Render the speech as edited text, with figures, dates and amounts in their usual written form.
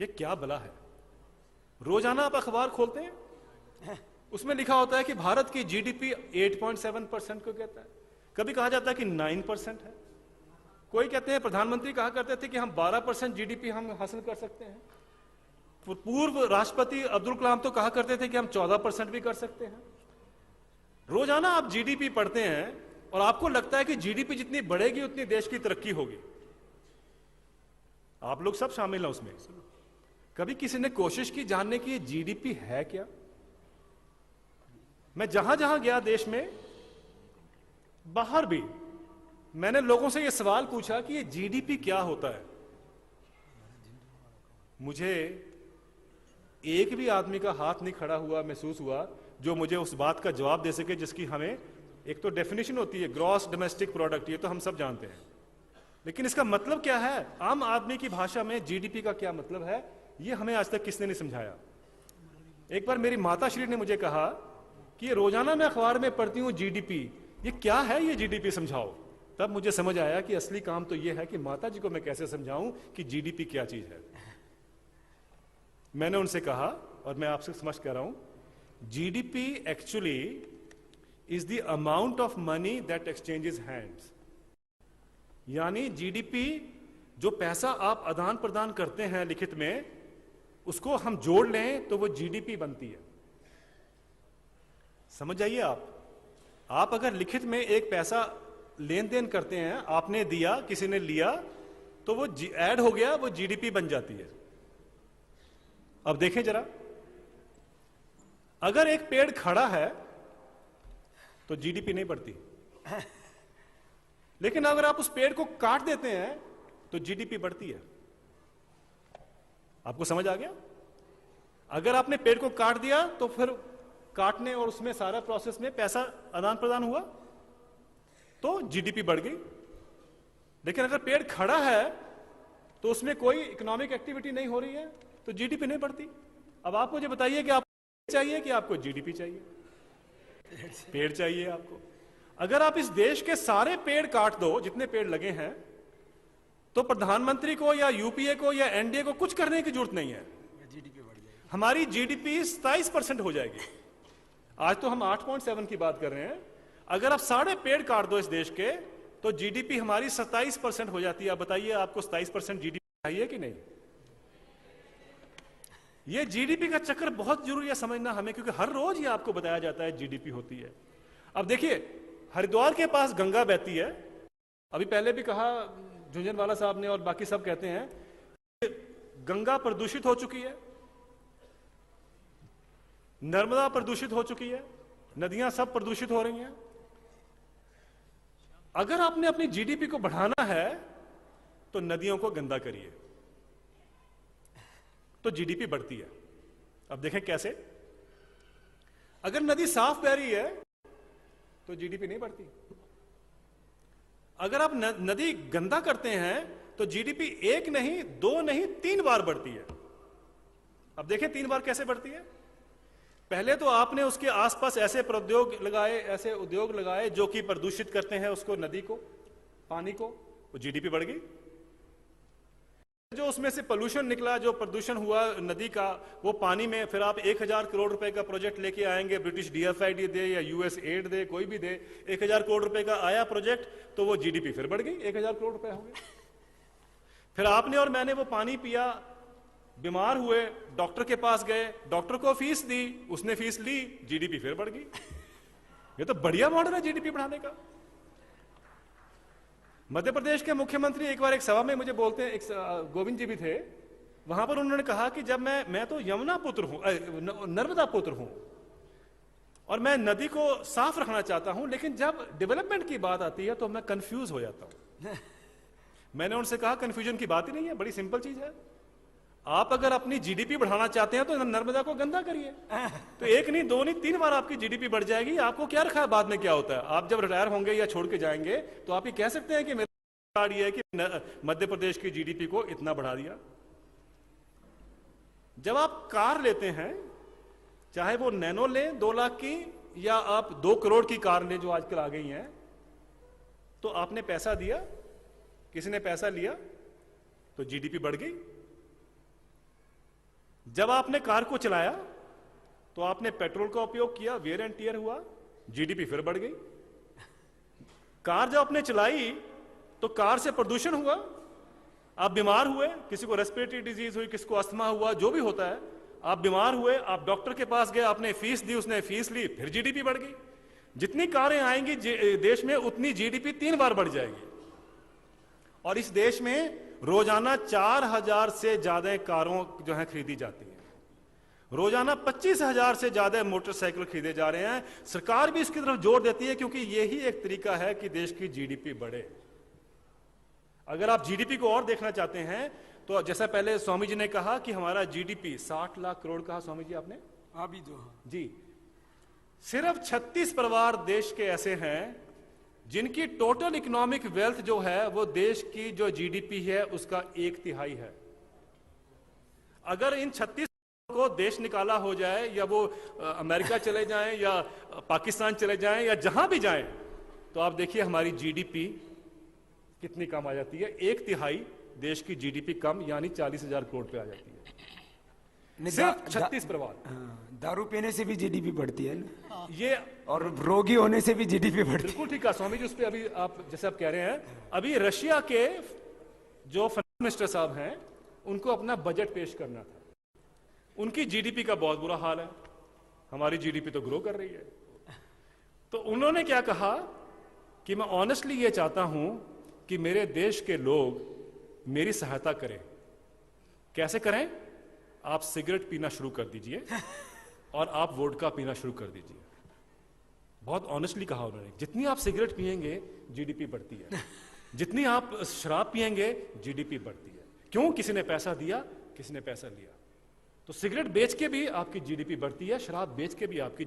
ये क्या बला है? रोजाना आप अखबार खोलते हैं, उसमें लिखा होता है कि भारत की जीडीपी 8.7% को कहता है, कभी कहा जाता है कि 9% है, कोई कहते हैं, प्रधानमंत्री कहा करते थे कि हम 12% जीडीपी हम हासिल कर सकते हैं, पूर्व राष्ट्रपति अब्दुल कलाम तो कहा करते थे कि हम 14% भी कर सकते हैं। रोजाना आप जीडीपी पढ़ते हैं और आपको लगता है कि जीडीपी जितनी बढ़ेगी उतनी देश की तरक्की होगी। आप लोग सब शामिल हैं उसमें। कभी किसी ने कोशिश की जानने की जीडीपी है क्या? मैं जहां जहां गया देश में, बाहर भी, मैंने लोगों से यह सवाल पूछा कि ये जीडीपी क्या होता है। मुझे एक भी आदमी का हाथ नहीं खड़ा हुआ महसूस हुआ जो मुझे उस बात का जवाब दे सके जिसकी हमें, एक तो डेफिनेशन होती है ग्रॉस डोमेस्टिक प्रोडक्ट, ये तो हम सब जानते हैं, लेकिन इसका मतलब क्या है, आम आदमी की भाषा में जीडीपी का क्या मतलब है, ये हमें आज तक किसने नहीं समझाया। एक बार मेरी माता श्री ने मुझे कहा कि रोजाना मैं अखबार में पढ़ती हूं जीडीपी, ये क्या है, ये जीडीपी समझाओ। तब मुझे समझ आया कि असली काम तो ये है कि माता जी को मैं कैसे समझाऊं कि जीडीपी क्या चीज है। मैंने उनसे कहा, और मैं आपसे समझ कह रहा हूं, GDP actually is the amount of money that exchanges hands. यानी जीडीपी, जो पैसा आप आदान प्रदान करते हैं लिखित में, उसको हम जोड़ लें तो वो जीडीपी बनती है। समझ जाइए आप अगर लिखित में एक पैसा लेन देन करते हैं, आपने दिया, किसी ने लिया, तो वो ऐड हो गया, वो जीडीपी बन जाती है। अब देखें जरा, अगर एक पेड़ खड़ा है तो जीडीपी नहीं बढ़ती, लेकिन अगर आप उस पेड़ को काट देते हैं तो जीडीपी बढ़ती है। आपको समझ आ गया? अगर आपने पेड़ को काट दिया तो फिर काटने और उसमें सारा प्रोसेस में पैसा आदान प्रदान हुआ तो जीडीपी बढ़ गई। लेकिन अगर पेड़ खड़ा है तो उसमें कोई इकोनॉमिक एक्टिविटी नहीं हो रही है तो जीडीपी नहीं बढ़ती। अब आप मुझे बताइए कि आपको चाहिए कि आपको जीडीपी चाहिए? पेड़ चाहिए आपको। अगर आप इस देश के सारे पेड़ काट दो, जितने पेड़ लगे हैं, तो प्रधानमंत्री को या यूपीए को या एनडीए को कुछ करने की जरूरत नहीं है, जीडीपी बढ़ जाएगी। हमारी जीडीपी 27% हो जाएगी। आज तो हम 8.7 की बात कर रहे हैं, अगर आप सारे पेड़ काट दो इस देश के तो जीडीपी हमारी 27% हो जाती है। अब बताइए, आपको 27% जीडीपी चाहिए कि नहीं? ये जीडीपी का चक्कर बहुत जरूरी है समझना हमें, क्योंकि हर रोज ये आपको बताया जाता है जीडीपी होती है। अब देखिए, हरिद्वार के पास गंगा बहती है, अभी पहले भी कहा झुंझुनवाला साहब ने और बाकी सब कहते हैं, गंगा प्रदूषित हो चुकी है, नर्मदा प्रदूषित हो चुकी है, नदियां सब प्रदूषित हो रही हैं। अगर आपने अपनी जीडीपी को बढ़ाना है तो नदियों को गंदा करिए तो जीडीपी बढ़ती है। अब देखें कैसे। अगर नदी साफ बह रही है तो जीडीपी नहीं बढ़ती। अगर आप नदी गंदा करते हैं तो जीडीपी 1 नहीं 2 नहीं 3 बार बढ़ती है। अब देखें 3 बार कैसे बढ़ती है। पहले तो आपने उसके आसपास ऐसे प्रौद्योग लगाए, ऐसे उद्योग लगाए जो कि प्रदूषित करते हैं उसको, नदी को, पानी को, वो जीडीपी बढ़ गई। जो उसमें से पोल्यूशन निकला, जो प्रदूषण हुआ नदी का, वो पानी में, फिर आप 1000 करोड़ रुपए का प्रोजेक्ट लेके आएंगे, ब्रिटिश डीएफआईडी दे या यूएस एड दे, कोई भी दे, 1000 करोड़ रुपए का आया प्रोजेक्ट, तो वो जीडीपी फिर बढ़ गई, 1000 करोड़ रुपए हो गए। फिर आपने और मैंने वो पानी पिया, बीमार हुए, डॉक्टर के पास गए, डॉक्टर को फीस दी, उसने फीस ली, जीडीपी फिर बढ़ गई। ये तो बढ़िया मॉडल है जीडीपी बढ़ाने का। मध्य प्रदेश के मुख्यमंत्री एक बार एक सभा में मुझे बोलते हैं, एक गोविंद जी भी थे, वहां पर उन्होंने कहा कि जब मैं तो यमुना पुत्र हूं, नर्मदा पुत्र हूं, और मैं नदी को साफ रखना चाहता हूं, लेकिन जब डेवलपमेंट की बात आती है तो मैं कंफ्यूज हो जाता हूं। मैंने उनसे कहा कंफ्यूजन की बात ही नहीं है, बड़ी सिंपल चीज है। आप अगर अपनी जीडीपी बढ़ाना चाहते हैं तो नर्मदा को गंदा करिए, तो 1 नहीं 2 नहीं 3 बार आपकी जीडीपी बढ़ जाएगी। आपको क्या रखा है बाद में क्या होता है? आप जब रिटायर होंगे या छोड़ के जाएंगे तो आप ये कह सकते हैं कि मेरा कार्ड ये है कि मध्य प्रदेश की जीडीपी को इतना बढ़ा दिया। जब आप कार लेते हैं, चाहे वो नैनो लें 2 लाख की, या आप 2 करोड़ की कार लें जो आजकल आ गई हैं, तो आपने पैसा दिया, किसी ने पैसा लिया, तो जीडीपी बढ़ गई। जब आपने कार को चलाया तो आपने पेट्रोल का उपयोग किया, वेयर एंड टियर हुआ, जीडीपी फिर बढ़ गई। कार जब आपने चलाई तो कार से प्रदूषण हुआ, आप बीमार हुए, किसी को रेस्पिरेटरी डिजीज हुई, किसी को अस्थमा हुआ, जो भी होता है, आप बीमार हुए, आप डॉक्टर के पास गए, आपने फीस दी, उसने फीस ली, फिर जीडीपी बढ़ गई। जितनी कारें आएंगी देश में उतनी जीडीपी 3 बार बढ़ जाएगी। और इस देश में रोजाना 4000 से ज्यादा कारों जो है खरीदी जाती है, रोजाना 25,000 से ज्यादा मोटरसाइकिल खरीदे जा रहे हैं। सरकार भी इसकी तरफ जोर देती है क्योंकि यही एक तरीका है कि देश की जीडीपी बढ़े। अगर आप जीडीपी को और देखना चाहते हैं तो जैसा पहले स्वामी जी ने कहा कि हमारा जीडीपी 60 लाख करोड़ कहा स्वामी जी आपने, अभी तो जी, सिर्फ 36 परिवार देश के ऐसे हैं जिनकी टोटल इकोनॉमिक वेल्थ जो है वो देश की जो जीडीपी है उसका 1/3 है। अगर इन 36 को देश निकाला हो जाए, या वो अमेरिका चले जाएं या पाकिस्तान चले जाएं या जहां भी जाएं, तो आप देखिए हमारी जीडीपी कितनी कम आ जाती है। 1/3 देश की जीडीपी कम, यानी 40,000 करोड़ पे आ जाती है। सिर्फ 36 परिवार। दारू पीने से भी जीडीपी बढ़ती है ना, ये और रोगी होने से भी जीडीपी बढ़ती है। बिल्कुल ठीक है स्वामी जी, उस पर अभी आप जैसे आप कह रहे हैं, अभी रशिया के जो फाइनेंस मिनिस्टर साहब हैं उनको अपना बजट पेश करना था, उनकी जीडीपी का बहुत बुरा हाल है, हमारी जीडीपी तो ग्रो कर रही है। तो उन्होंने क्या कहा कि मैं ऑनेस्टली ये चाहता हूं कि मेरे देश के लोग मेरी सहायता करें। कैसे करें? आप सिगरेट पीना शुरू कर दीजिए और आप वोडका पीना शुरू कर दीजिए। बहुत ऑनेस्टली कहा उन्होंने, जितनी आप सिगरेट पिएंगे जीडीपी बढ़ती है, जितनी आप शराब पिएंगे जीडीपी बढ़ती है। क्यों? किसी ने पैसा दिया, किसी ने पैसा लिया। तो सिगरेट बेच के भी आपकी जीडीपी बढ़ती है, शराब बेच के भी आपकी